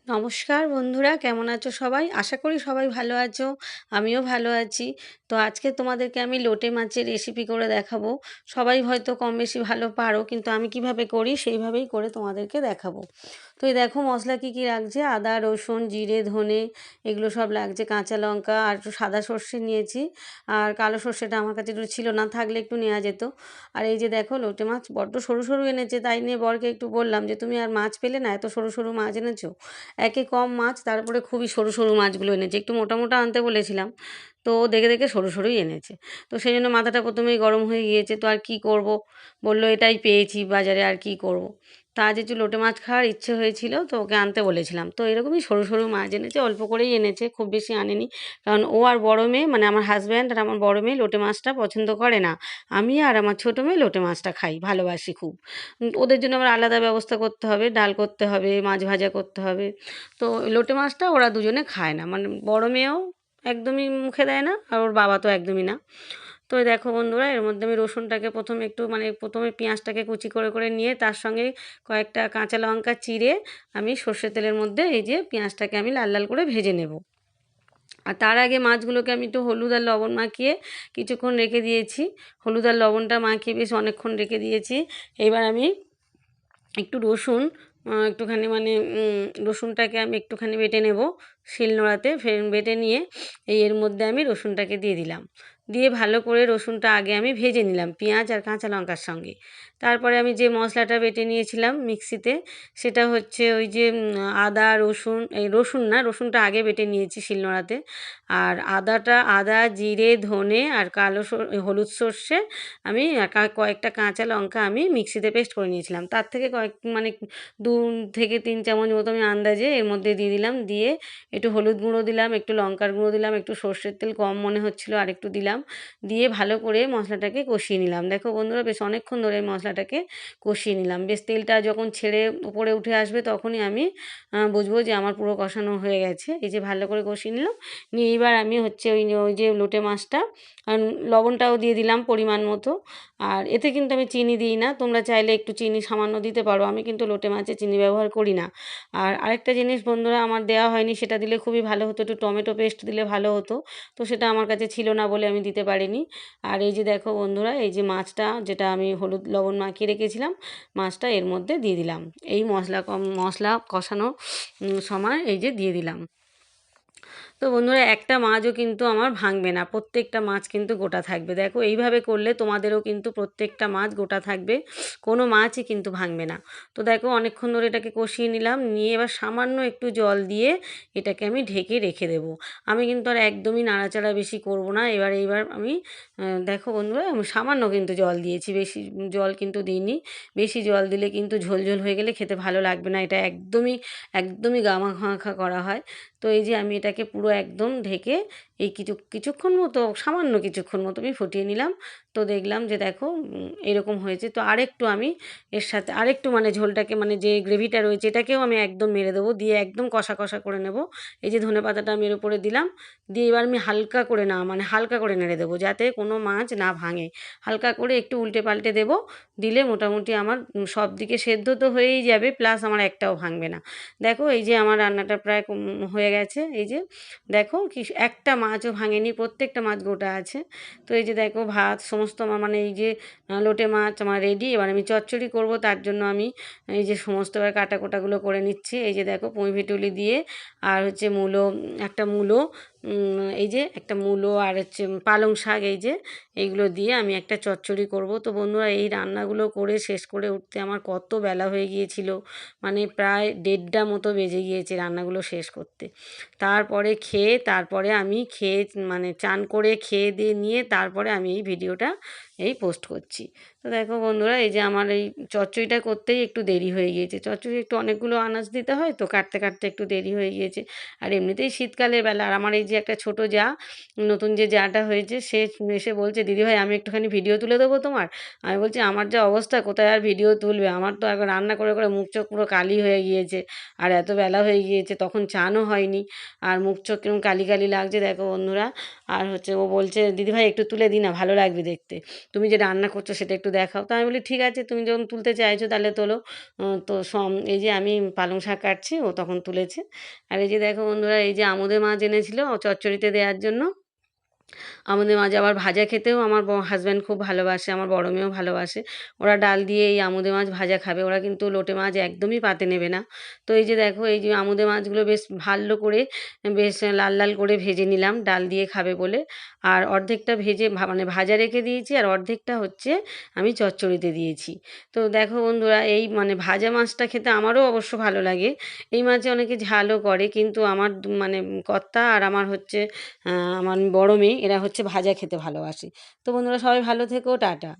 নমস্কার বন্ধুরা, কেমন আছো সবাই? আশা করি সবাই ভালো আছো। আমিও ভালো আছি। তো আজকে তোমাদেরকে আমি লোটে মাছের রেসিপি করে দেখাবো। সবাই হয়তো কম বেশি ভালো পারো, কিন্তু আমি কিভাবে করি সেইভাবেই করে তোমাদেরকে দেখাবো। তো এই দেখো মশলা কী কী লাগছে: আদা, রসুন, জিরে, ধনে, এগুলো সব লাগছে, কাঁচা লঙ্কা আর একটু সাদা সর্ষে নিয়েছি। আর কালো সর্ষেটা আমার কাছে একটু ছিল না, থাকলে একটু নেওয়া যেত। আর এই যে দেখো লোটে মাছ বড্ড সরু সরু এনেছে, তাই নিয়ে বরকে একটু বললাম যে তুমি আর মাছ পেলে না, এত সরু সরু মাছ এনেছো। একে কম মাছ, তারপরে খুবই সরু সরু মাছগুলো এনেছে, একটু মোটা মোটা আনতে বলেছিলাম, তো ও দেখে দেখে সরু সরুই এনেছে। তো সেই জন্য মাথাটা প্রথমেই গরম হয়ে গিয়েছে, তো আর কি করব, বললো এটাই পেয়েছি বাজারে, আর কি করব। তা আজ একটু লোটে মাছ খাওয়ার ইচ্ছে হয়েছিল, তো ওকে আনতে বলেছিলাম। তো এরকমই সরু সরু মাছ এনেছে, অল্প করেই এনেছে, খুব বেশি আনেনি। কারণ ও আর বড় মেয়ে, মানে আমার হাজব্যান্ড আর আমার বড় মেয়ে লোটে মাছটা পছন্দ করে না। আমি আর আমার ছোটো মেয়ে লোটে মাছটা খাই, ভালোবাসি খুব। ওদের জন্য আবার আলাদা ব্যবস্থা করতে হবে, ডাল করতে হবে, মাছ ভাজা করতে হবে। তো লোটে মাছটা ওরা দুজনে খায় না, মানে বড় মেয়েও একদমই মুখে দেয় না, আর ওর বাবা তো একদমই না। তো এই দেখো বন্ধুরা, এর মধ্যে আমি রসুনটাকে প্রথমে একটু মানে প্রথমে পেঁয়াজটাকে কুচি করে করে নিয়ে তার সঙ্গে কয়েকটা কাঁচা লঙ্কা চিড়ে আমি সর্ষের তেলের মধ্যে এই যে পেঁয়াজটাকে আমি লাল লাল করে ভেজে নেব। আর তার আগে মাছগুলোকে আমি একটু হলুদ আর লবণ মাখিয়ে কিছুক্ষণ রেখে দিয়েছি। হলুদ আর লবণটা মাখিয়ে বেশ অনেকক্ষণ রেখে দিয়েছি। এবার আমি একটু রসুন, একটুখানি মানে রসুনটাকে আমি একটুখানি বেটে নেব শিলনোড়াতে, ফের বেটে নিয়ে এর মধ্যে আমি রসুনটাকে দিয়ে দিলাম। দিয়ে ভালো করে রসুনটা আগে আমি ভেজে নিলাম পেঁয়াজ আর কাঁচা লঙ্কার সঙ্গে। তারপরে আমি যে মশলাটা বেটে নিয়েছিলাম মিক্সিতে, সেটা হচ্ছে ওই যে আদা রসুন, এই রসুন না, রসুনটা আগে বেটে নিয়েছি শিলনোড়াতে। আর আদা, জিরে, ধনে আর হলুদ সর্ষে আমি কয়েকটা কাঁচা লঙ্কা আমি মিক্সিতে পেস্ট করে নিয়েছিলাম। তার থেকে কয়েক মানে 2 থেকে 3 চামচ মতো আমি আন্দাজে এর মধ্যে দিয়ে দিলাম। দিয়ে একটু হলুদ গুঁড়ো দিলাম, একটু লঙ্কার গুঁড়ো দিলাম, একটু সর্ষের তেল কম মনে হচ্ছিলো আর একটু দিলাম। দিয়ে ভালো করে মশলাটাকে কষিয়ে নিলাম। দেখো বন্ধুরা, বেশ অনেকক্ষণ ধরে মশলাটাকে কষিয়ে নিলাম। বেশ তেলটা যখন ছেড়ে উপরে উঠে আসবে তখনই আমি বুঝবো যে আমার পুরো কষানো হয়ে গেছে। এই যে ভালো করে কষিয়ে নিলাম। নিয়ে এইবার আমি হচ্ছে ওই যে লোটে মাছটা আর লবণটাও দিয়ে দিলাম পরিমাণ মতো। আর এতে কিন্তু আমি চিনি দিই না, তোমরা চাইলে একটু চিনি সামান্য দিতে পারো, আমি কিন্তু লোটে মাছে চিনি ব্যবহার করি না। আর আরেকটা জিনিস বন্ধুরা আমার দেওয়া হয়নি, সেটা দিলে খুবই ভালো হতো, একটু টমেটো পেস্ট দিলে ভালো হতো। তো সেটা আমার কাছে ছিল না বলে আমি দিতে পারিনি। আর এই যে দেখো বন্ধুরা, এই যে মাছটা যেটা আমি হলুদ লবণ মাখিয়ে রেখেছিলাম, মাছটা এর মধ্যে দিয়ে দিলাম। এই মশলা কষানো সময় এই যে দিয়ে দিলাম। তো বন্ধুরা, একটা মাছও কিন্তু আমার ভাঙবে না, প্রত্যেকটা মাছ কিন্তু গোটা থাকবে। দেখো এইভাবে করলে তোমাদেরও কিন্তু প্রত্যেকটা মাছ গোটা থাকবে, কোনো মাছই কিন্তু ভাঙবে না। তো দেখো অনেকক্ষণ ধরে এটাকে কষিয়ে নিলাম, নিয়ে এবার সামান্য একটু জল দিয়ে এটাকে আমি ঢেকে রেখে দেবো। আমি কিন্তু আর একদমই নাড়াচাড়া বেশি করব না। এইবার আমি দেখো বন্ধুরা, আমি সামান্য কিন্তু জল দিয়েছি, বেশি জল কিন্তু দিইনি। বেশি জল দিলে কিন্তু ঝোল ঝোল হয়ে গেলে খেতে ভালো লাগবে না, এটা একদমই একদমই গামাখা করা হয়। তো এই যে আমি এটাকে পুরো একদম ঢেকে এই কিছুক্ষণ মতো, সামান্য কিছুক্ষণ মতো আমি ফুটিয়ে নিলাম। তো দেখলাম যে দেখো এরকম হয়েছে। তো আরেকটু আমি এর সাথে আরেকটু মানে ঝোলটাকে মানে যে গ্রেভিটা রয়েছে এটাকেও আমি একদম মেরে দেবো, দিয়ে একদম কষা কষা করে নেব। এই যে ধনেপাতাটা আমি এর উপরে দিলাম, দিয়ে এবার আমি হালকা করে না মানে হালকা করে নেড়ে দেবো, যাতে কোনো মাছ না ভাঙে। হালকা করে একটু উল্টে পাল্টে দেবো, দিলে মোটামুটি আমার সব দিকে সেদ্ধ তো হয়েই যাবে, প্লাস আমার একটাও ভাঙবে না। দেখো এই যে আমার রান্নাটা প্রায় হয়ে গেছে। এই যে দেখো কি একটা মাছও ভাঙেনি, প্রত্যেকটা মাছ গোটা আছে। তো এই যে দেখো ভাত সমস্ত আমার মানে এই যে লোটে মাছ আমার রেডি। এবার আমি চচ্চড়ি করব, তার জন্য আমি এই যে সমস্ত এবার কাটা কোটাগুলো করে নিচ্ছি। এই যে দেখো পুঁই ভেটুলি দিয়ে আর হচ্ছে একটা মূলো, এই যে একটা মূলো আর হচ্ছে পালং শাক, এই যে এইগুলো দিয়ে আমি একটা চচ্চড়ি করব। তো বন্ধুরা, এই রান্নাগুলো করে শেষ করে উঠতে আমার কত বেলা হয়ে গিয়েছিল, মানে প্রায় 1:30 মতো বেজে গিয়েছে রান্নাগুলো শেষ করতে। তারপরে আমি খেয়ে মানে চান করে খেয়ে দিয়ে নিয়ে তারপরে আমি এই ভিডিওটা পোস্ট করছি। তো দেখো বন্ধুরা, এই যে আমার এই চচ্চড়িটা করতেই একটু দেরি হয়ে গিয়েছে। চচ্চড়ি একটু অনেকগুলো আনাজ দিতে হয়, তো কাটতে কাটতে একটু দেরি হয়ে গিয়েছে। আর এমনিতেই শীতকালের বেলা, আর আমার এই যে একটা ছোটো জা, নতুন যে জাটা হয়েছে, সে এসে বলছে দিদিভাই আমি একটুখানি ভিডিও তুলে দেবো তোমার। আমি বলছি আমার যা অবস্থা কোথায় আর ভিডিও তুলবে, আমার তো একবার রান্না করে করে মুখ চোখ পুরো কালি হয়ে গিয়েছে। আর এত বেলা হয়ে গিয়েছে, তখন চানও হয়নি, আর মুখ চোখ কেমন কালি কালি লাগছে দেখো বন্ধুরা। আর হচ্ছে ও বলছে, "দিদিভাই একটু তুলে দিই না, ভালো লাগবে দেখতে। তুমি যে রান্না করছো সেটা একটু দেখাও।" তো আমি বলি, "ঠিক আছে, তুমি যখন তুলতে চাইছো তাহলে তোলো।" তো এই যে আমি পালং শাক কাটছি, ও তখন তুলেছে। আর এই যে দেখো বন্ধুরা, এই যে আমুদে মাছ এনেছিল চচ্চড়িতে দেওয়ার জন্য। আমুদে মাছ আবার ভাজা খেতেও আমার হাসব্যান্ড খুব ভালোবাসে, আমার বড় মেয়েও ভালোবাসে। ওরা ডাল দিয়ে এই আমুদে মাছ ভাজা খাবে, ওরা কিন্তু লোটে মাছ একদমই পাতে নেবে না। তো এই যে দেখো, এই যে আমুদে মাছগুলো বেশ ভালো করে, বেশ লাল লাল করে ভেজে নিলাম ডাল দিয়ে খাবে বলে। আর অর্ধেকটা ভেজে মানে ভাজা রেখে দিয়েছি, আর অর্ধেকটা হচ্ছে আমি চচ্চড়িতে দিয়েছি। তো দেখো বন্ধুরা, এই মানে ভাজা মাছটা খেতে আমারও অবশ্য ভালো লাগে। এই মাছে অনেকে ঝালও করে, কিন্তু আমার মানে কর্তা আর আমার হচ্ছে আমার বড় মেয়ে, এরা হচ্ছে ভাজা খেতে ভালোবাসে। তো বন্ধুরা, সবাই ভালো থেকো, টাটা।